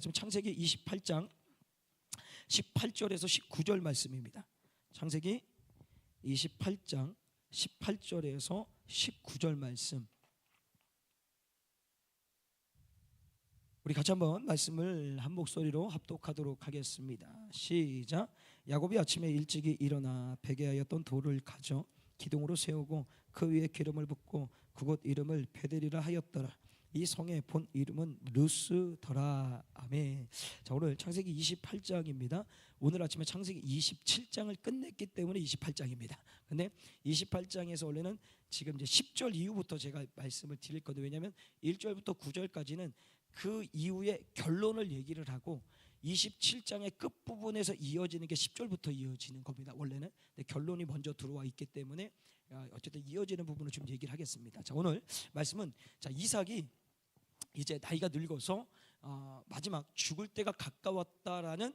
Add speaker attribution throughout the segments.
Speaker 1: 지금 창세기 28장 18절에서 19절 말씀입니다. 창세기 28장 18절에서 19절 말씀. 우리 같이 한번 말씀을 한 목소리로 합독하도록 하겠습니다. 시작. 야곱이 아침에 일찍이 일어나 베개하였던 돌을 가져 기둥으로 세우고 그 위에 기름을 붓고 그곳 이름을 베델이라 하였더라. 이 성의 본 이름은 루스더라. 아멘. 자, 오늘 창세기 28장입니다. 오늘 아침에 창세기 27장을 끝냈기 때문에 28장입니다. 근데 28장에서 원래는 지금 이제 10절 이후부터 제가 말씀을 드릴 건데, 왜냐하면 1절부터 9절까지는 그 이후에 결론을 얘기를 하고 27장의 끝부분에서 이어지는 게 10절부터 이어지는 겁니다. 원래는. 근데 결론이 먼저 들어와 있기 때문에 어쨌든 이어지는 부분을 좀 얘기를 하겠습니다. 자, 오늘 말씀은, 자, 이삭이 이제 나이가 늙어서 마지막 죽을 때가 가까웠다라는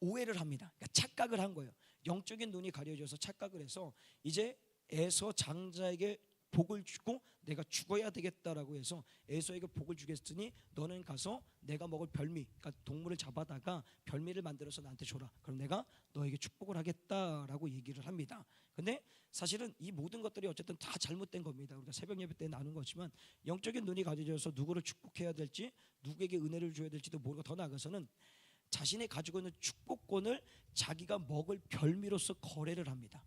Speaker 1: 오해를 합니다. 그러니까 착각을 한 거예요. 영적인 눈이 가려져서 착각을 해서 이제 에서 장자에게 복을 주고 내가 죽어야 되겠다라고 해서 에서에게 복을 주겠으니 너는 가서 내가 먹을 별미, 그러니까 동물을 잡아다가 별미를 만들어서 나한테 줘라. 그럼 내가 너에게 축복을 하겠다라고 얘기를 합니다. 근데 사실은 이 모든 것들이 어쨌든 다 잘못된 겁니다. 우리가 새벽 예배 때 나눈 거지만 영적인 눈이 가려져서 누구를 축복해야 될지, 누구에게 은혜를 줘야 될지도 모르고, 더 나아가서는 자신이 가지고 있는 축복권을 자기가 먹을 별미로서 거래를 합니다.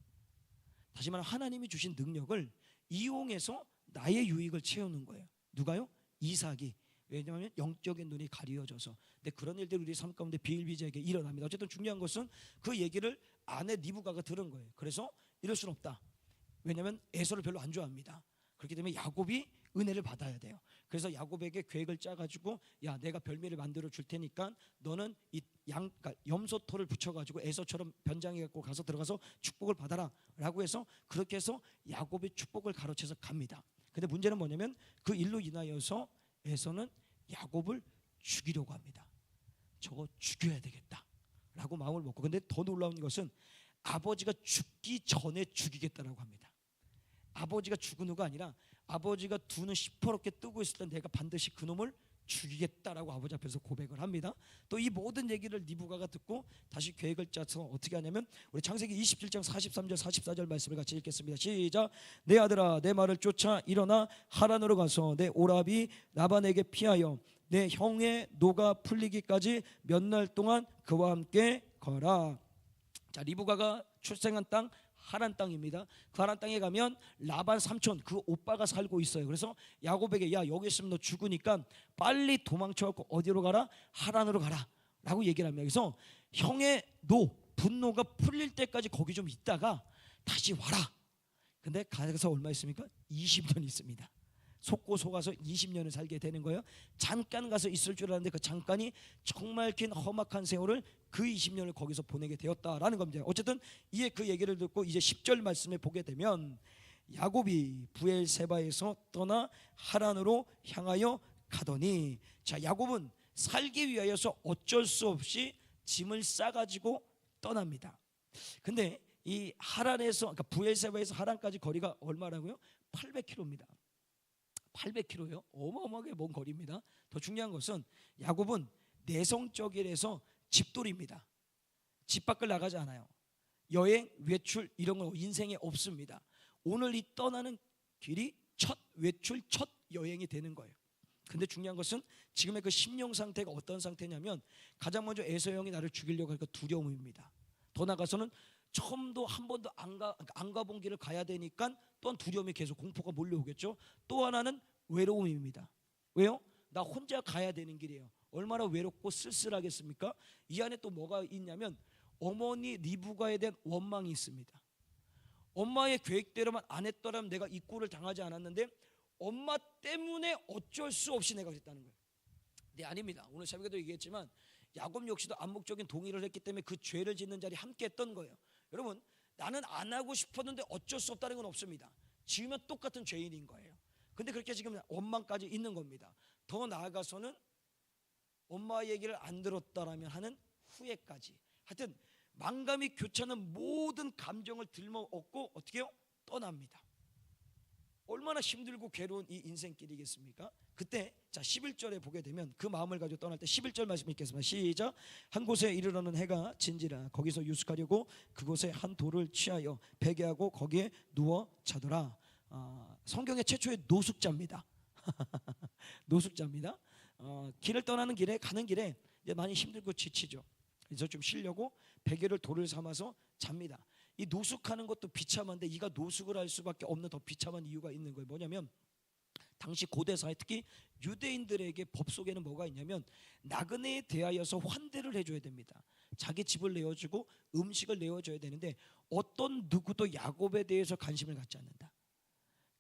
Speaker 1: 다시 말하면 하나님이 주신 능력을 이용해서 나의 유익을 채우는 거예요. 누가요? 이삭이. 왜냐하면 영적인 눈이 가려져서. 근데 그런 일들이 우리 삶 가운데 비일비재하게 일어납니다. 어쨌든 중요한 것은 그 얘기를 아내 리브가가 들은 거예요. 그래서 이럴 수는 없다. 왜냐하면 에서를 별로 안 좋아합니다. 그렇기 때문에 야곱이 은혜를 받아야 돼요. 그래서 야곱에게 계획을 짜가지고, 야, 내가 별미를 만들어 줄 테니까 너는 이 그러니까 염소토를 붙여가지고 에서처럼 변장해 갖고 가서 들어가서 축복을 받아라라고 해서, 그렇게 해서 야곱이 축복을 가로채서 갑니다. 근데 문제는 뭐냐면 그 일로 인하여서 에서는 야곱을 죽이려고 합니다. 저거 죽여야 되겠다라고 마음을 먹고, 근데 더 놀라운 것은 아버지가 죽기 전에 죽이겠다라고 합니다. 아버지가 죽은 후가 아니라 아버지가 두 눈 시퍼렇게 뜨고 있을 때 내가 반드시 그놈을 죽이겠다라고 아버지 앞에서 고백을 합니다. 또 이 모든 얘기를 리브가가 듣고 다시 계획을 짜서 어떻게 하냐면, 우리 창세기 27장 43절 44절 말씀을 같이 읽겠습니다. 시작. 내 아들아, 내 말을 쫓아 일어나 하란으로 가서 내 오라비 라반에게 피하여 내 형의 노가 풀리기까지 몇 날 동안 그와 함께 거라. 자, 리브가가 출생한 땅 하란 땅입니다. 그 하란 땅에 가면 라반 삼촌, 그 오빠가 살고 있어요. 그래서 야곱에게, 야, 여기 있으면 너 죽으니까 빨리 도망쳐갖고 어디로 가라? 하란으로 가라 라고 얘기를 합니다. 그래서 형의 분노가 풀릴 때까지 거기 좀 있다가 다시 와라. 근데 가서 얼마 있습니까? 20년 있습니다. 속고 속아서 20년을 살게 되는 거예요. 잠깐 가서 있을 줄 알았는데 그 잠깐이 정말 긴 험악한 세월을, 그 20년을 거기서 보내게 되었다라는 겁니다. 어쨌든 이에 그 얘기를 듣고 이제 10절 말씀에 보게 되면, 야곱이 부엘세바에서 떠나 하란으로 향하여 가더니, 자, 야곱은 살기 위하여서 어쩔 수 없이 짐을 싸가지고 떠납니다. 근데 이 하란에서, 그러니까 부엘세바에서 하란까지 거리가 얼마라고요? 800km입니다. 800km요. 어마어마하게 먼 거리입니다. 더 중요한 것은 야곱은 내성적이라서 집돌이입니다. 집 밖을 나가지 않아요. 여행, 외출 이런 거 인생에 없습니다. 오늘 이 떠나는 길이 첫 외출, 첫 여행이 되는 거예요. 근데 중요한 것은 지금의 그 심령 상태가 어떤 상태냐면, 가장 먼저 에서 형이 나를 죽이려고 하니까 두려움입니다. 더 나가서는 처음도 한 번도 안 가본 길을 가야 되니까 또한 두려움이 계속, 공포가 몰려오겠죠. 또 하나는 외로움입니다. 왜요? 나 혼자 가야 되는 길이에요. 얼마나 외롭고 쓸쓸하겠습니까? 이 안에 또 뭐가 있냐면 어머니 리브가에 대한 원망이 있습니다. 엄마의 계획대로만 안 했더라면 내가 이 꼴을 당하지 않았는데 엄마 때문에 어쩔 수 없이 내가 했다는 거예요. 네, 아닙니다. 오늘 새벽에도 얘기했지만 야곱 역시도 암묵적인 동의를 했기 때문에 그 죄를 짓는 자리에 함께 했던 거예요. 여러분, 나는 안 하고 싶었는데 어쩔 수 없다는 건 없습니다. 지으면 똑같은 죄인인 거예요. 근데 그렇게 지금 원망까지 있는 겁니다. 더 나아가서는 엄마 얘기를 안 들었다라면 하는 후회까지. 하여튼 망감이 교차하는 모든 감정을 들먹 얻고 어떻게 해요? 떠납니다. 얼마나 힘들고 괴로운 이 인생길이겠습니까? 그때 자 11절에 보게 되면 그 마음을 가지고 떠날 때 11절 말씀 읽겠습니다. 시작. 한 곳에 이르러는 해가 진지라 거기서 유숙하려고 그곳에 한 돌을 취하여 베개하고 거기에 누워 자더라. 성경의 최초의 노숙자입니다. 노숙자입니다. 길을 떠나는 길에 가는 길에 이제 많이 힘들고 지치죠. 그래서 좀 쉬려고 베개를 돌을 삼아서 잡니다. 이 노숙하는 것도 비참한데 이가 노숙을 할 수밖에 없는 더 비참한 이유가 있는 거예요. 뭐냐면 당시 고대 사회 특히 유대인들에게 법 속에는 뭐가 있냐면 나그네에 대하여서 환대를 해줘야 됩니다. 자기 집을 내어주고 음식을 내어줘야 되는데 어떤 누구도 야곱에 대해서 관심을 갖지 않는다.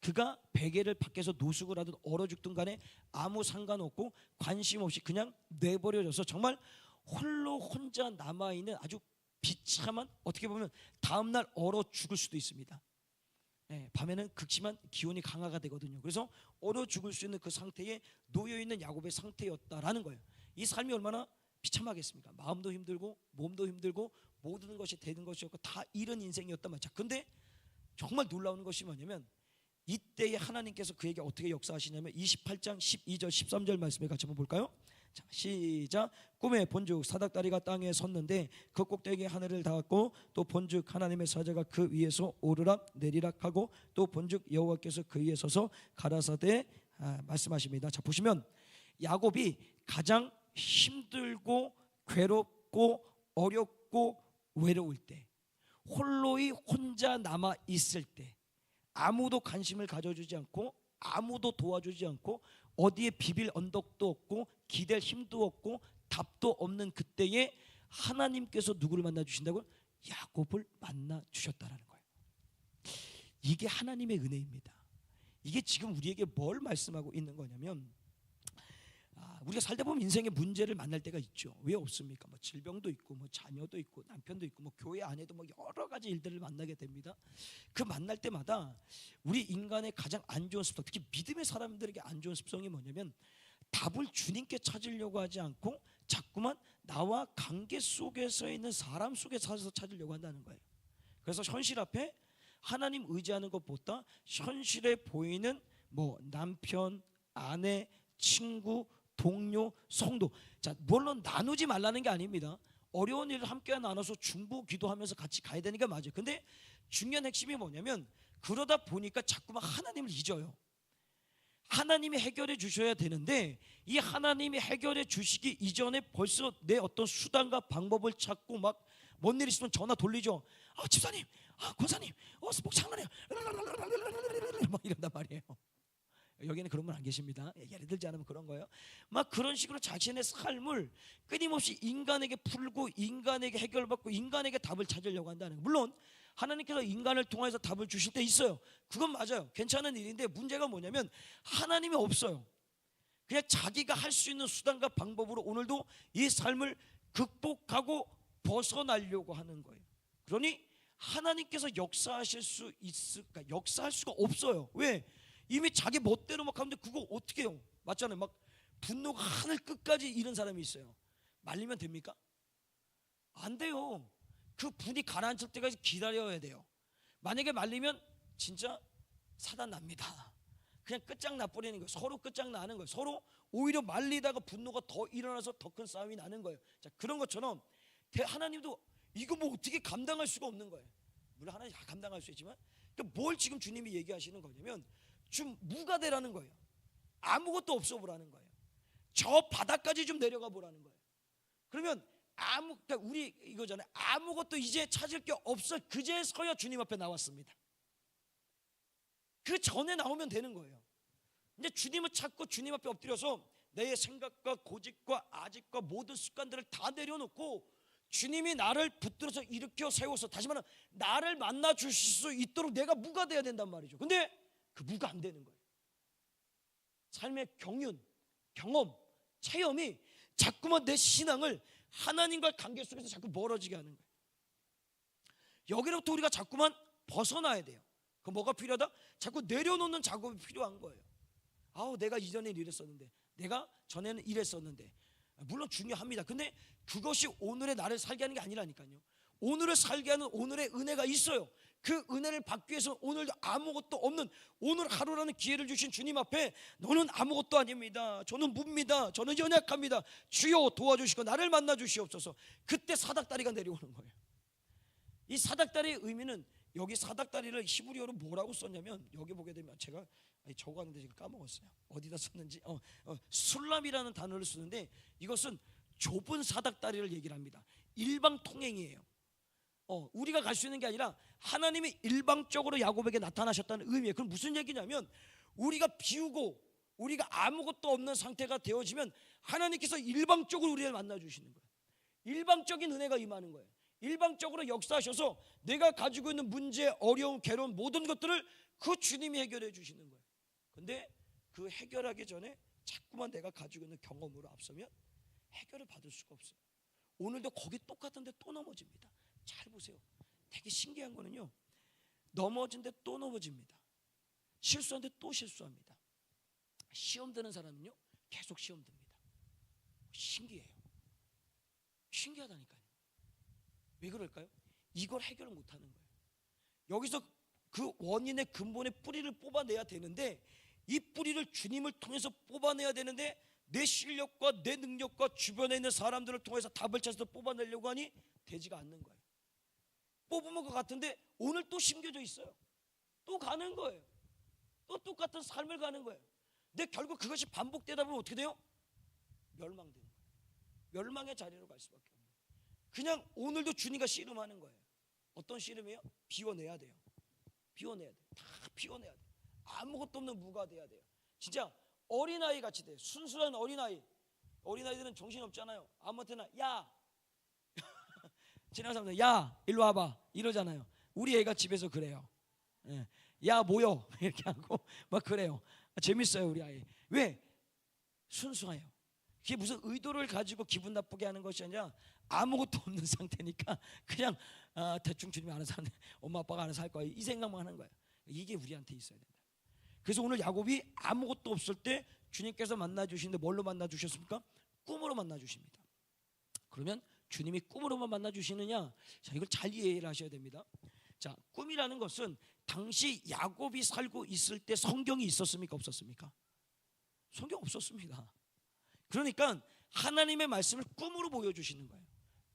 Speaker 1: 그가 베개를 밖에서 노숙을 하든 얼어 죽든 간에 아무 상관없고 관심 없이 그냥 내버려져서 정말 홀로 혼자 남아있는 아주 비참한, 어떻게 보면 다음날 얼어 죽을 수도 있습니다. 밤에는 극심한 기온이 강화가 되거든요. 그래서 얼어 죽을 수 있는 그 상태에 놓여있는 야곱의 상태였다라는 거예요. 이 삶이 얼마나 비참하겠습니까? 마음도 힘들고 몸도 힘들고 모든 것이 되는 것이 없고 다 잃은 인생이었단 말이죠. 근데 정말 놀라운 것이 뭐냐면 이때에 하나님께서 그에게 어떻게 역사하시냐면 28장 12절 13절 말씀에 같이 한번 볼까요? 자, 시작. 꿈에 본즉 사닥다리가 땅에 섰는데 그 꼭대기에 하늘을 닿았고 또 본즉 하나님의 사자가 그 위에서 오르락 내리락 하고 또 본즉 여호와께서 그 위에 서서 가라사대 말씀하십니다. 자, 보시면 야곱이 가장 힘들고 괴롭고 어렵고 외로울 때, 홀로이 혼자 남아 있을 때, 아무도 관심을 가져주지 않고 아무도 도와주지 않고 어디에 비빌 언덕도 없고 기댈 힘도 없고 답도 없는 그때에 하나님께서 누구를 만나 주신다고요? 야곱을 만나 주셨다라는 거예요. 이게 하나님의 은혜입니다. 이게 지금 우리에게 뭘 말씀하고 있는 거냐면 우리가 살다 보면 인생의 문제를 만날 때가 있죠. 왜 없습니까? 뭐 질병도 있고 뭐 자녀도 있고 남편도 있고 뭐 교회 안에도 뭐 여러 가지 일들을 만나게 됩니다. 그 만날 때마다 우리 인간의 가장 안 좋은 습성, 특히 믿음의 사람들에게 안 좋은 습성이 뭐냐면 답을 주님께 찾으려고 하지 않고 자꾸만 나와 관계 속에서 있는 사람 속에서 찾으려고 한다는 거예요. 그래서 현실 앞에 하나님 의지하는 것보다 현실에 보이는 뭐 남편, 아내, 친구, 동료, 성도, 자 물론 나누지 말라는 게 아닙니다. 어려운 일을 함께 나눠서 중보 기도하면서 같이 가야 되는 게 맞아요. 근데 중요한 핵심이 뭐냐면 그러다 보니까 자꾸만 하나님을 잊어요. 하나님이 해결해 주셔야 되는데 이 하나님이 해결해 주시기 이전에 벌써 내 어떤 수단과 방법을 찾고 막 뭔 일 있으면 전화 돌리죠. 집사님, 권사님, 목 장난해요. 막 이런단 말이에요. 여기는 그런 분 안 계십니다. 예를 들지 않으면 그런 거예요. 막 그런 식으로 자신의 삶을 끊임없이 인간에게 풀고 인간에게 해결받고 인간에게 답을 찾으려고 한다는 거예요. 물론 하나님께서 인간을 통해서 답을 주실 때 있어요. 그건 맞아요. 괜찮은 일인데 문제가 뭐냐면 하나님이 없어요. 그냥 자기가 할 수 있는 수단과 방법으로 오늘도 이 삶을 극복하고 벗어나려고 하는 거예요. 그러니 하나님께서 역사하실 수 있을까? 역사할 수가 없어요. 왜? 이미 자기 멋대로 막 하는데 그거 어떻게 해요? 맞잖아요. 막 분노가 하늘 끝까지 이른 사람이 있어요. 말리면 됩니까? 안 돼요. 그 분이 가라앉을 때까지 기다려야 돼요. 만약에 말리면 진짜 사단 납니다. 그냥 끝장나버리는 거예요. 서로 끝장나는 거예요. 서로 오히려 말리다가 분노가 더 일어나서 더 큰 싸움이 나는 거예요. 자, 그런 것처럼 하나님도 이거 뭐 어떻게 감당할 수가 없는 거예요. 물론 하나님 다 감당할 수 있지만 뭘 지금 주님이 얘기하시는 거냐면 좀 무가 되라는 거예요. 아무것도 없어 보라는 거예요. 저 바닥까지 좀 내려가 보라는 거예요. 그러면 그러니까 우리 이거잖아요. 아무것도 이제 찾을 게 없어. 그제서야 주님 앞에 나왔습니다. 그 전에 나오면 되는 거예요. 이제 주님을 찾고 주님 앞에 엎드려서 내 생각과 고집과 아집과 모든 습관들을 다 내려놓고 주님이 나를 붙들어서 일으켜 세워서 다시 말하면 나를 만나 주실 수 있도록 내가 무가 돼야 된단 말이죠. 근데 그 무가 안 되는 거예요. 삶의 경륜, 경험, 체험이 자꾸만 내 신앙을 하나님과의 관계 속에서 자꾸 멀어지게 하는 거예요. 여기로부터 우리가 자꾸만 벗어나야 돼요. 그 뭐가 필요하다? 자꾸 내려놓는 작업이 필요한 거예요. 내가 이전에 이랬었는데, 내가 전에는 이랬었는데, 물론 중요합니다. 근데 그것이 오늘의 나를 살게 하는 게 아니라니까요. 오늘을 살게 하는 오늘의 은혜가 있어요. 그 은혜를 받기 위해서 오늘도 아무것도 없는 오늘 하루라는 기회를 주신 주님 앞에 너는 아무것도 아닙니다, 저는 뭡니다, 저는 연약합니다, 주여 도와주시고 나를 만나 주시옵소서. 그때 사닥다리가 내려오는 거예요. 이 사닥다리의 의미는, 여기 사닥다리를 히브리어로 뭐라고 썼냐면, 여기 보게 되면 제가 적어왔는데 지금 까먹었어요. 어디다 썼는지. 술람이라는 단어를 쓰는데 이것은 좁은 사닥다리를 얘기를 합니다. 일방 통행이에요. 우리가 갈 수 있는 게 아니라 하나님이 일방적으로 야곱에게 나타나셨다는 의미예요. 그럼 무슨 얘기냐면, 우리가 비우고 우리가 아무것도 없는 상태가 되어지면 하나님께서 일방적으로 우리를 만나주시는 거예요. 일방적인 은혜가 임하는 거예요. 일방적으로 역사하셔서 내가 가지고 있는 문제, 어려움, 괴로움 모든 것들을 그 주님이 해결해 주시는 거예요. 근데 그 해결하기 전에 자꾸만 내가 가지고 있는 경험으로 앞서면 해결을 받을 수가 없어요. 오늘도 거기 똑같은데 또 넘어집니다. 잘 보세요. 되게 신기한 거는요, 넘어진데 또 넘어집니다. 실수하는데 또 실수합니다. 시험 드는 사람은요 계속 시험 듭니다. 신기해요. 신기하다니까요. 왜 그럴까요? 이걸 해결을 못하는 거예요. 여기서 그 원인의 근본의 뿌리를 뽑아내야 되는데, 이 뿌리를 주님을 통해서 뽑아내야 되는데 내 실력과 내 능력과 주변에 있는 사람들을 통해서 답을 찾아서 뽑아내려고 하니 되지가 않는 거예요. 뽑으면 것 같은데 오늘 또 심겨져 있어요. 또 가는 거예요. 또 똑같은 삶을 가는 거예요. 근데 결국 그것이 반복되다 보면 어떻게 돼요? 멸망되는 거예요. 멸망의 자리로 갈 수밖에 없는 거예요. 그냥 오늘도 주님과 씨름하는 거예요. 어떤 씨름이에요? 비워내야 돼요. 비워내야 돼요. 다 비워내야 돼요. 아무것도 없는 무가 돼야 돼요. 진짜 어린아이 같이 돼요. 순수한 어린아이. 어린아이들은 정신없잖아요. 아무한테나 야 지나가는 사람들 야 일로 와봐 이러잖아요. 우리 애가 집에서 그래요. 야 모여 이렇게 하고 막 그래요. 재밌어요 우리 아이. 왜? 순수해요. 그게 무슨 의도를 가지고 기분 나쁘게 하는 것이 아니라 아무것도 없는 상태니까 그냥 대충 주님이 알아서 하는, 엄마 아빠가 알아서 할 거야 이 생각만 하는 거예요. 이게 우리한테 있어야 된다. 그래서 오늘 야곱이 아무것도 없을 때 주님께서 만나주시는데 뭘로 만나주셨습니까? 꿈으로 만나주십니다. 그러면 주님이 꿈으로만 만나주시느냐? 자, 이걸 잘 이해를 하셔야 됩니다. 자, 꿈이라는 것은 당시 야곱이 살고 있을 때 성경이 있었습니까? 없었습니까? 성경 없었습니다. 그러니까 하나님의 말씀을 꿈으로 보여주시는 거예요.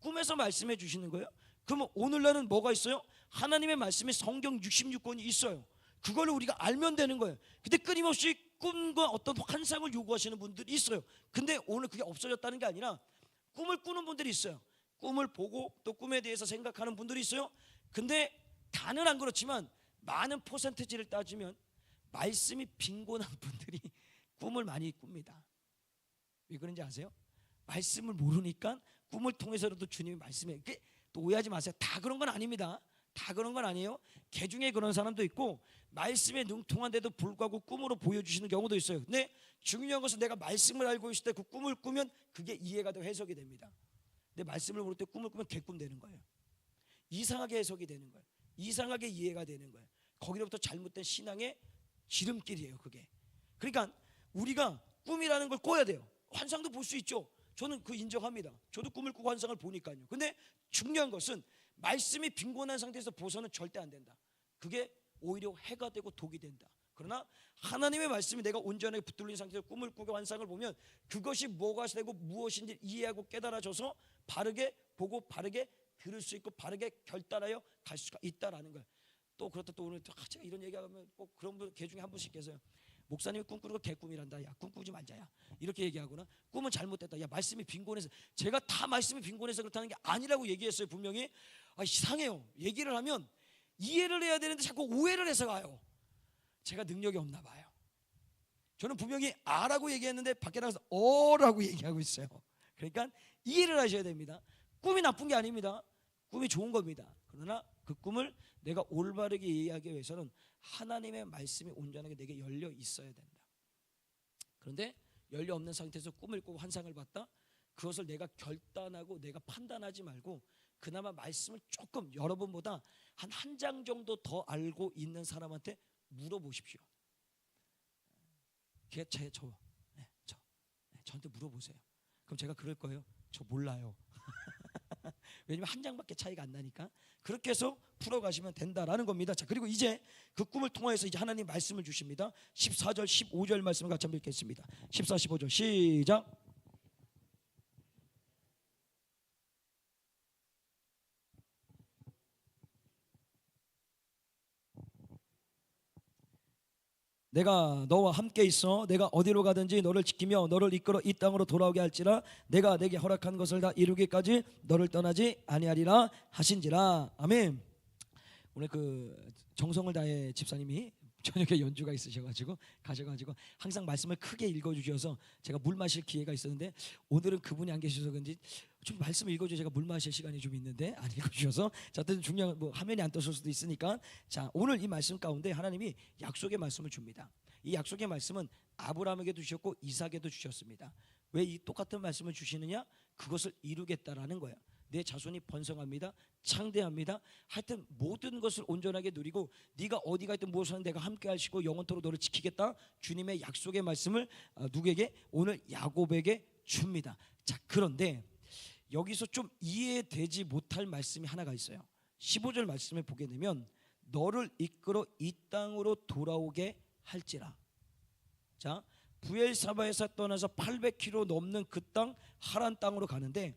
Speaker 1: 꿈에서 말씀해 주시는 거예요. 그러면 오늘날은 뭐가 있어요? 하나님의 말씀이 성경 66권이 있어요. 그걸 우리가 알면 되는 거예요. 근데 끊임없이 꿈과 어떤 환상을 요구하시는 분들이 있어요. 근데 오늘 그게 없어졌다는 게 아니라 꿈을 꾸는 분들이 있어요. 꿈을 보고 또 꿈에 대해서 생각하는 분들이 있어요. 근데 다는 안 그렇지만 많은 퍼센티지를 따지면 말씀이 빈곤한 분들이 꿈을 많이 꿉니다. 왜 그런지 아세요? 말씀을 모르니까 꿈을 통해서라도 주님이 말씀해. 또 오해하지 마세요. 다 그런 건 아닙니다. 다 그런 건 아니에요. 개 중에 그런 사람도 있고 말씀에 능통한데도 불구하고 꿈으로 보여주시는 경우도 있어요. 근데 중요한 것은 내가 말씀을 알고 있을 때 그 꿈을 꾸면 그게 이해가 되고 해석이 됩니다. 근데 말씀을 모를 때 꿈을 꾸면 개꿈 되는 거예요. 이상하게 해석이 되는 거예요. 이상하게 이해가 되는 거예요. 거기로부터 잘못된 신앙의 지름길이에요 그게. 그러니까 우리가 꿈이라는 걸 꿔야 돼요. 환상도 볼 수 있죠. 저는 그 인정합니다. 저도 꿈을 꾸고 환상을 보니까요. 근데 중요한 것은 말씀이 빈곤한 상태에서 보서는 절대 안 된다. 그게 오히려 해가 되고 독이 된다. 그러나 하나님의 말씀이 내가 온전하게 붙들린 상태에서 꿈을 꾸고 환상을 보면 그것이 뭐가 되고 무엇인지 이해하고 깨달아져서 바르게 보고 바르게 들을 수 있고 바르게 결단하여 갈 수가 있다라는 거예요. 또 그렇다 또 오늘 제가 이런 얘기하면 꼭 그런 분 개 중에 한 분씩 계세요. 목사님이 꿈꾸는 거 개꿈이란다. 야 꿈꾸지 말자야. 이렇게 얘기하거나 꿈은 잘못됐다. 야 말씀이 빈곤해서. 제가 다 말씀이 빈곤해서 그렇다는 게 아니라고 얘기했어요. 분명히. 이상해요. 얘기를 하면 이해를 해야 되는데 자꾸 오해를 해서 가요. 제가 능력이 없나 봐요. 저는 분명히 아라고 얘기했는데 밖에 나가서 어라고 얘기하고 있어요. 그러니까 이해를 하셔야 됩니다. 꿈이 나쁜 게 아닙니다. 꿈이 좋은 겁니다. 그러나 그 꿈을 내가 올바르게 이해하기 위해서는 하나님의 말씀이 온전하게 내게 열려 있어야 된다. 그런데 열려 없는 상태에서 꿈을 꾸고 환상을 봤다. 그것을 내가 결단하고 내가 판단하지 말고 그나마 말씀을 조금 여러분보다 한 장 정도 더 알고 있는 사람한테 물어보십시오. 저한테 물어보세요. 그럼 제가 그럴 거예요. 저 몰라요. 왜냐면 한 장밖에 차이가 안 나니까. 그렇게 해서 풀어가시면 된다라는 겁니다. 자, 그리고 이제 그 꿈을 통해서 이제 하나님 말씀을 주십니다. 14절 15절 말씀을 같이 한번 읽겠습니다. 14, 15절 시작. 내가 너와 함께 있어 내가 어디로 가든지 너를 지키며 너를 이끌어 이 땅으로 돌아오게 할지라 내가 내게 허락한 것을 다 이루기까지 너를 떠나지 아니하리라 하신지라. 아멘. 오늘 그 정성을 다해 집사님이 저녁에 연주가 있으셔가지고 가셔가지고 항상 말씀을 크게 읽어주셔서 제가 물 마실 기회가 있었는데 오늘은 그분이 안 계셔서 그런지 좀 말씀을 읽어주셔서 제가 물 마실 시간이 좀 있는데 안 읽어주셔서 자, 어쨌든 중요한 뭐 화면이 안 떴을 수도 있으니까 자, 오늘 이 말씀 가운데 하나님이 약속의 말씀을 줍니다. 이 약속의 말씀은 아브라함에게도 주셨고 이삭에도 주셨습니다. 왜 이 똑같은 말씀을 주시느냐? 그것을 이루겠다라는 거예요. 내 자손이 번성합니다. 창대합니다. 하여튼 모든 것을 온전하게 누리고 네가 어디가 있든 무엇을 하든 내가 함께 하시고 영원토록 너를 지키겠다. 주님의 약속의 말씀을 누구에게? 오늘 야곱에게 줍니다. 자, 그런데 여기서 좀 이해되지 못할 말씀이 하나가 있어요. 15절 말씀을 보게 되면 너를 이끌어 이 땅으로 돌아오게 할지라. 자, 부엘사바에서 떠나서 800km 넘는 그 땅 하란 땅으로 가는데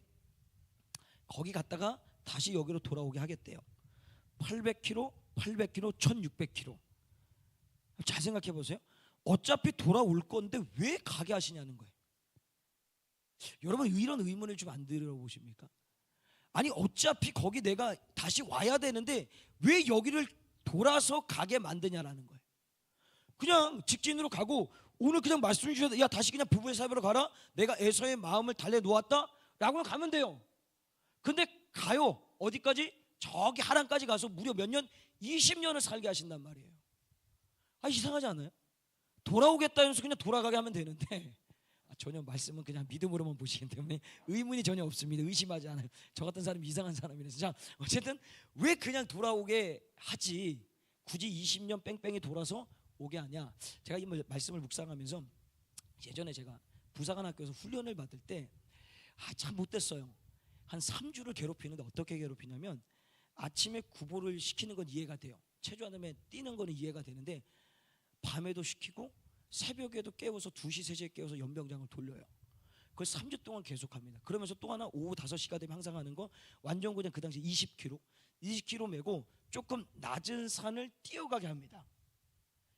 Speaker 1: 거기 갔다가 다시 여기로 돌아오게 하겠대요. 800km, 800km, 1600km. 잘 생각해 보세요. 어차피 돌아올 건데 왜 가게 하시냐는 거예요. 여러분 이런 의문을 좀 안 들어보십니까? 아니 어차피 거기 내가 다시 와야 되는데 왜 여기를 돌아서 가게 만드냐라는 거예요. 그냥 직진으로 가고 오늘 그냥 말씀 주셔도 야 다시 그냥 부부의 사업으로 가라. 내가 에서의 마음을 달래놓았다 라고 가면 돼요. 근데 가요. 어디까지? 저기 하란까지 가서 무려 몇 년? 20년을 살게 하신단 말이에요. 아 이상하지 않아요? 돌아오겠다 해서 그냥 돌아가게 하면 되는데 전혀 말씀은 그냥 믿음으로만 보시기 때문에 의문이 전혀 없습니다. 의심하지 않아요. 저 같은 사람이 이상한 사람이라서. 자, 어쨌든 왜 그냥 돌아오게 하지 굳이 20년 뺑뺑이 돌아서 오게 하냐. 제가 이 말씀을 묵상하면서 예전에 제가 부사관학교에서 훈련을 받을 때 참 못됐어요. 한 3주를 괴롭히는데 어떻게 괴롭히냐면 아침에 구보를 시키는 건 이해가 돼요. 체조한 다음에 뛰는 거는 이해가 되는데 밤에도 시키고 새벽에도 깨워서 2시, 3시에 깨워서 연병장을 돌려요. 그걸 3주 동안 계속합니다. 그러면서 또 하나 오후 5시가 되면 항상 하는 거 완전고장 그 당시 20km 메고 조금 낮은 산을 뛰어가게 합니다.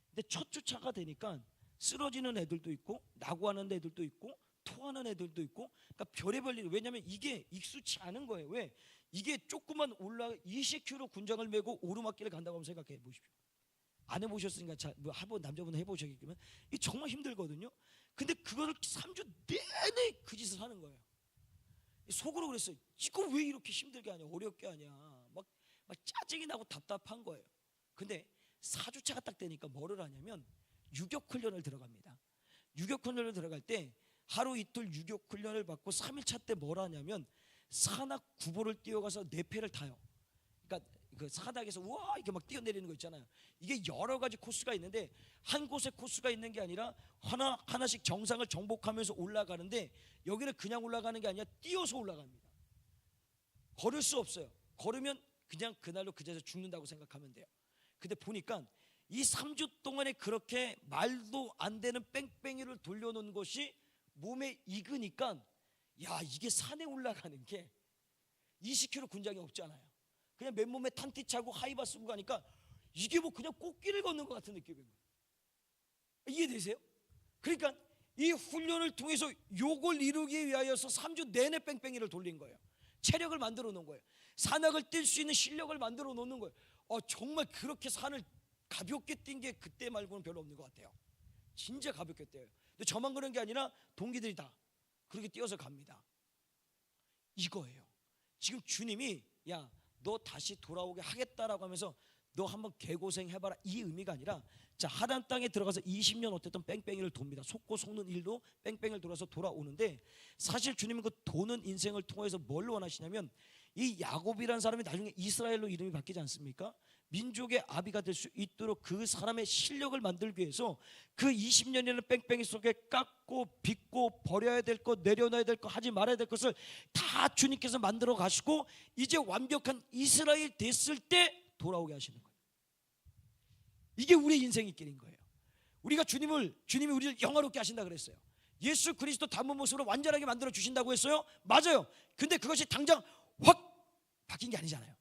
Speaker 1: 근데 첫 주차가 되니까 쓰러지는 애들도 있고 낙오하는 애들도 있고 토하는 애들도 있고 그러니까 별의별 일. 왜냐하면 이게 익숙치 않은 거예요. 왜? 이게 조금만 올라 20km 군장을 메고 오르막길을 간다고 한번 생각해 보십시오. 안 해보셨으니까 뭐 한번 남자분 해보셨겠지만 이게 정말 힘들거든요. 근데 그거를 3주 내내 그 짓을 하는 거예요. 속으로 그랬어요. 이거 왜 이렇게 힘들게 하냐, 어렵게 하냐, 막 짜증이 나고 답답한 거예요. 근데 4주차가 딱 되니까 뭐를 하냐면 유격훈련을 들어갑니다. 유격훈련을 들어갈 때 하루 이틀 유격훈련을 받고 3일차 때 뭘 하냐면 산악 구보를 뛰어가서 4패를 타요. 그러니까 그 사닥에서 우와 이렇게 막 뛰어내리는 거 있잖아요. 이게 여러 가지 코스가 있는데 한 곳에 코스가 있는 게 아니라 하나씩 정상을 정복하면서 올라가는데 여기는 그냥 올라가는 게 아니라 뛰어서 올라갑니다. 걸을 수 없어요. 걸으면 그냥 그날로 그 자리에서 죽는다고 생각하면 돼요. 근데 보니까 이 3주 동안에 그렇게 말도 안 되는 뺑뺑이를 돌려놓은 것이 몸에 익으니까 야 이게 산에 올라가는 게 20km 군장이 없잖아요. 그냥 맨몸에 탄티 차고 하이바 쓰고 가니까 이게 뭐 그냥 꽃길을 걷는 것 같은 느낌인 거예요. 이해되세요? 그러니까 이 훈련을 통해서 요걸 이루기 위하여서 3주 내내 뺑뺑이를 돌린 거예요. 체력을 만들어 놓은 거예요. 산악을 뛸 수 있는 실력을 만들어 놓는 거예요. 정말 그렇게 산을 가볍게 뛴 게 그때 말고는 별로 없는 것 같아요. 진짜 가볍게 뛰어요. 근데 저만 그런 게 아니라 동기들이 다 그렇게 뛰어서 갑니다. 이거예요. 지금 주님이 야 너 다시 돌아오게 하겠다라고 하면서 너 한번 개고생 해봐라 이 의미가 아니라 자 하단 땅에 들어가서 20년 어쨌든 뺑뺑이를 돕니다. 속고 속는 일도 뺑뺑이를 돌아서 돌아오는데 사실 주님은 그 도는 인생을 통해서 뭘 원하시냐면 이 야곱이라는 사람이 나중에 이스라엘로 이름이 바뀌지 않습니까? 민족의 아비가 될 수 있도록 그 사람의 실력을 만들기 위해서 그 20년이라는 뺑뺑이 속에 깎고 빚고 버려야 될 것, 내려놔야 될 것, 하지 말아야 될 것을 다 주님께서 만들어 가시고 이제 완벽한 이스라엘 됐을 때 돌아오게 하시는 거예요. 이게 우리의 인생의 길인 거예요. 우리가 주님이 우리를 영화롭게 하신다 그랬어요. 예수 그리스도 닮은 모습으로 완전하게 만들어 주신다고 했어요. 맞아요. 근데 그것이 당장 확 바뀐 게 아니잖아요.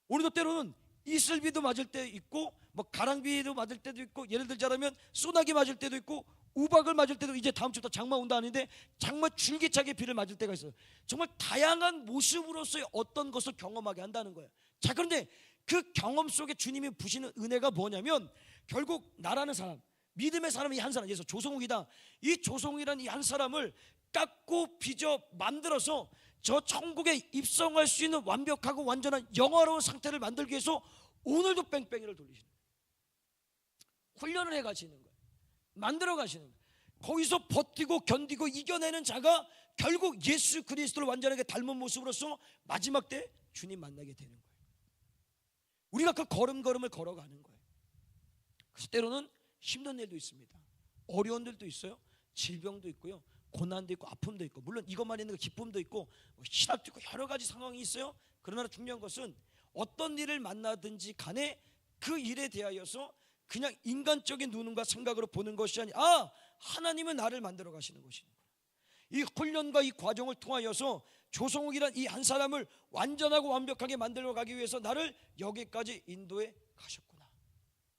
Speaker 1: 우리도 때로는 이슬비도 맞을 때 있고 뭐 가랑비도 맞을 때도 있고, 예를 들자면 소나기 맞을 때도 있고, 우박을 맞을 때도, 이제 다음 주부터 장마 온다 하는데 장마 줄기차게 비를 맞을 때가 있어요. 정말 다양한 모습으로서의 어떤 것을 경험하게 한다는 거예요. 자, 그런데 그 경험 속에 주님이 부시는 은혜가 뭐냐면 결국 나라는 사람, 믿음의 사람이 한 사람, 예서 조성욱이다. 이 조성욱이라는 이 한 사람을 깎고 빚어 만들어서 저 천국에 입성할 수 있는 완벽하고 완전한 영화로운 상태를 만들기 위해서 오늘도 뺑뺑이를 돌리시는 거예요. 훈련을 해 가시는 거예요. 만들어 가시는 거예요. 거기서 버티고 견디고 이겨내는 자가 결국 예수 그리스도를 완전하게 닮은 모습으로서 마지막 때 주님 만나게 되는 거예요. 우리가 그 걸음걸음을 걸어가는 거예요. 그래서 때로는 힘든 일도 있습니다. 어려운 일도 있어요. 질병도 있고요, 고난도 있고 아픔도 있고, 물론 이것만 있는 거 기쁨도 있고 희락도 있고 여러 가지 상황이 있어요. 그러나 중요한 것은 어떤 일을 만나든지 간에 그 일에 대하여서 그냥 인간적인 눈과 생각으로 보는 것이 아니라 하나님은 나를 만들어 가시는 것이구나. 이 훈련과 이 과정을 통하여서 조성욱이란 이 한 사람을 완전하고 완벽하게 만들어 가기 위해서 나를 여기까지 인도해 가셨구나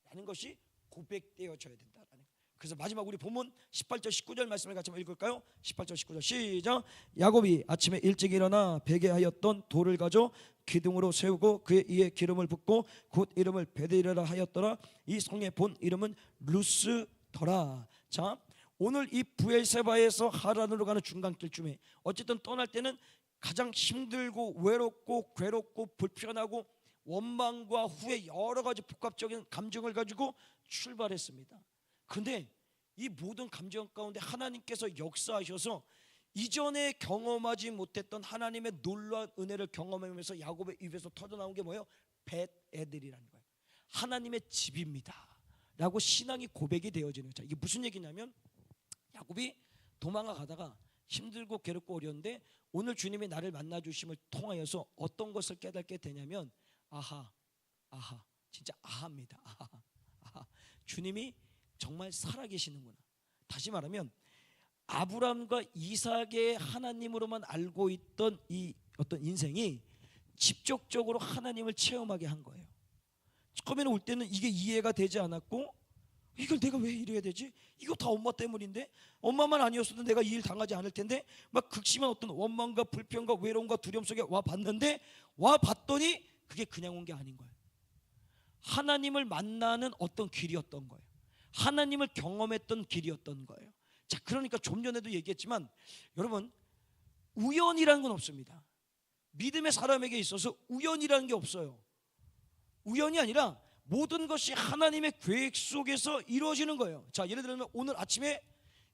Speaker 1: 라는 것이 고백되어져야 된다라는 거예요. 그래서 마지막 우리 본문 18절 19절 말씀을 같이 한번 읽을까요? 18절 19절 시작. 야곱이 아침에 일찍 일어나 베게 하였던 돌을 가져 기둥으로 세우고 그의 이에 기름을 붓고 곧 이름을 베델이라 하였더라. 이 성의 본 이름은 루스더라. 자, 오늘 이 부엘세바에서 하란으로 가는 중간길쯤에 어쨌든 떠날 때는 가장 힘들고 외롭고 괴롭고 불편하고 원망과 후회 여러 가지 복합적인 감정을 가지고 출발했습니다. 그런데 이 모든 감정 가운데 하나님께서 역사하셔서 이전에 경험하지 못했던 하나님의 놀라운 은혜를 경험하면서 야곱의 입에서 터져나온 게 뭐예요? 벳에들이라는 거예요. 하나님의 집입니다 라고 신앙이 고백이 되어지는 거죠. 이게 무슨 얘기냐면 야곱이 도망가 가다가 힘들고 괴롭고 어려운데 오늘 주님이 나를 만나 주심을 통하여서 어떤 것을 깨닫게 되냐면 아하 진짜 아하입니다. 아하. 주님이 정말 살아계시는구나. 다시 말하면 아브람과 이삭의 하나님으로만 알고 있던 이 어떤 인생이 직접적으로 하나님을 체험하게 한 거예요. 처음에는 올 때는 이게 이해가 되지 않았고, 이걸 내가 왜 이래야 되지? 이거 다 엄마 때문인데, 엄마만 아니었어도 내가 이 일 당하지 않을 텐데, 막 극심한 어떤 원망과 불평과 외로움과 두려움 속에 와 봤는데, 와 봤더니 그게 그냥 온 게 아닌 거예요. 하나님을 만나는 어떤 길이었던 거예요. 하나님을 경험했던 길이었던 거예요. 자, 그러니까 좀 전에도 얘기했지만 여러분, 우연이라는 건 없습니다. 믿음의 사람에게 있어서 우연이라는 게 없어요. 우연이 아니라 모든 것이 하나님의 계획 속에서 이루어지는 거예요. 자, 예를 들면 오늘 아침에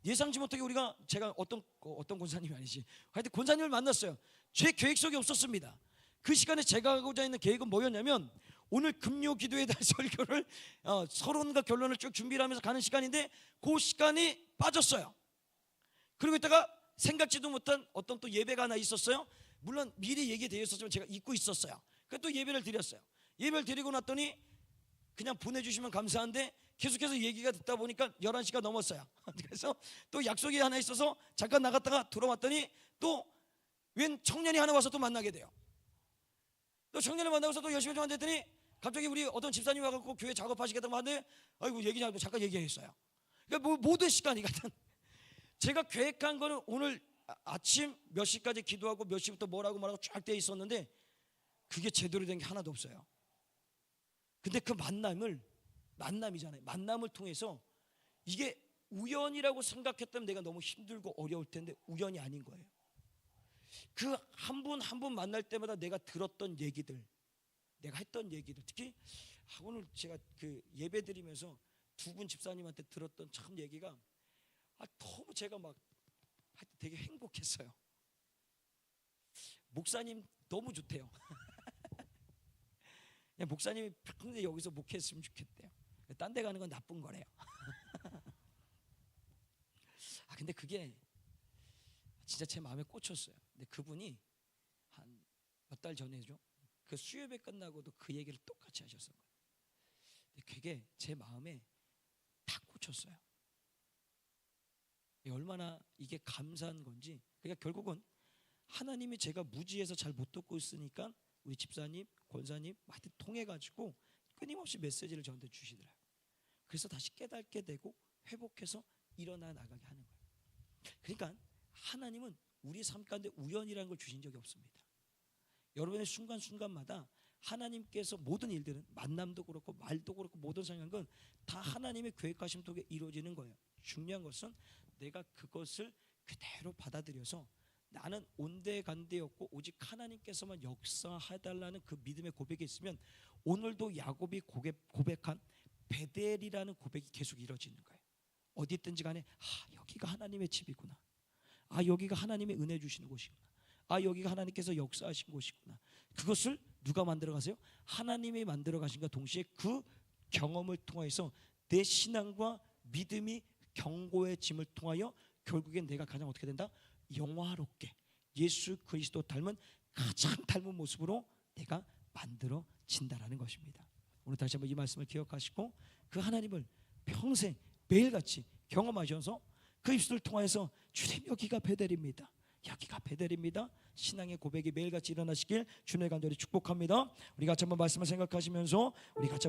Speaker 1: 예상치 못하게 제가 어떤 권사님이 아니지, 하여튼 권사님을 만났어요. 제 계획 속에 없었습니다. 그 시간에 제가 하고자 있는 계획은 뭐였냐면 오늘 금요 기도에 대한 설교를 서론과 결론을 쭉 준비를 하면서 가는 시간인데 그 시간이 빠졌어요. 그리고 있다가 생각지도 못한 어떤 또 예배가 하나 있었어요. 물론 미리 얘기되어 있었지만 제가 잊고 있었어요. 그래서 또 예배를 드렸어요. 예배를 드리고 났더니 그냥 보내주시면 감사한데 계속해서 얘기가 듣다 보니까 11시가 넘었어요. 그래서 또 약속이 하나 있어서 잠깐 나갔다가 들어왔더니 또 웬 청년이 하나 와서 또 만나게 돼요. 또 청년을 만나고서 또 열심히 좀 앉았더니 갑자기 우리 어떤 집사님이 와갖고 교회 작업하시겠다고 하는데 아이고 얘기하고 잠깐 얘기했어요. 그러니까 뭐 모든 시간이 같은 제가 계획한 거는 오늘 아침 몇 시까지 기도하고 몇 시부터 뭐라고 쫙 돼 있었는데 그게 제대로 된 게 하나도 없어요. 근데 그 만남이잖아요. 만남을 통해서 이게 우연이라고 생각했다면 내가 너무 힘들고 어려울 텐데 우연이 아닌 거예요. 그 한 분 한 분 만날 때마다 내가 들었던 얘기들, 내가 했던 얘기들, 특히 오늘 제가 그 예배 드리면서 두 분 집사님한테 들었던 참 얘기가 너무 제가 막 하여튼 되게 행복했어요. 목사님 너무 좋대요. 목사님이 평생 여기서 목회했으면 좋겠대요. 딴 데 가는 건 나쁜 거래요. 근데 그게 진짜 제 마음에 꽂혔어요. 근데 그분이 한 몇 달 전에죠. 그 수요예배 끝나고도 그 얘기를 똑같이 하셨어요. 근데 그게 제 마음에 딱 꽂혔어요. 얼마나 이게 감사한 건지. 그러니까 결국은 하나님이 제가 무지해서 잘 못 듣고 있으니까 우리 집사님, 권사님 하여튼 통해 가지고 끊임없이 메시지를 저한테 주시더라고요. 그래서 다시 깨닫게 되고 회복해서 일어나 나가게 하는 거예요. 그러니까 하나님은 우리 삶 가운데 우연이라는 걸 주신 적이 없습니다. 여러분의 순간순간마다 하나님께서 모든 일들은 만남도 그렇고 말도 그렇고 모든 상황은 다 하나님의 계획하심 속에 이루어지는 거예요. 중요한 것은 내가 그것을 그대로 받아들여서 나는 온데간데 없고 오직 하나님께서만 역사해달라는 그 믿음의 고백이 있으면 오늘도 야곱이 고백한 베델이라는 고백이 계속 이루어지는 거예요. 어디 있든지 간에 여기가 하나님의 집이구나. 여기가 하나님의 은혜 주시는 곳이구나. 여기가 하나님께서 역사하신 곳이구나. 그것을 누가 만들어 가세요? 하나님이 만들어 가신과 동시에 그 경험을 통해서 내 신앙과 믿음이 견고해짐을 통하여 결국엔 내가 가장 어떻게 된다? 영화롭게 예수 그리스도 닮은 가장 닮은 모습으로 내가 만들어진다라는 것입니다. 오늘 다시 한번 이 말씀을 기억하시고 그 하나님을 평생 매일같이 경험하셔서 그 입술을 통해서 주님 여기가 베델입니다. 여기가 베델입니다. 신앙의 고백이 매일같이 일어나시길 주님의 간절히 축복합니다. 우리 같이 한번 말씀을 생각하시면서 우리 같이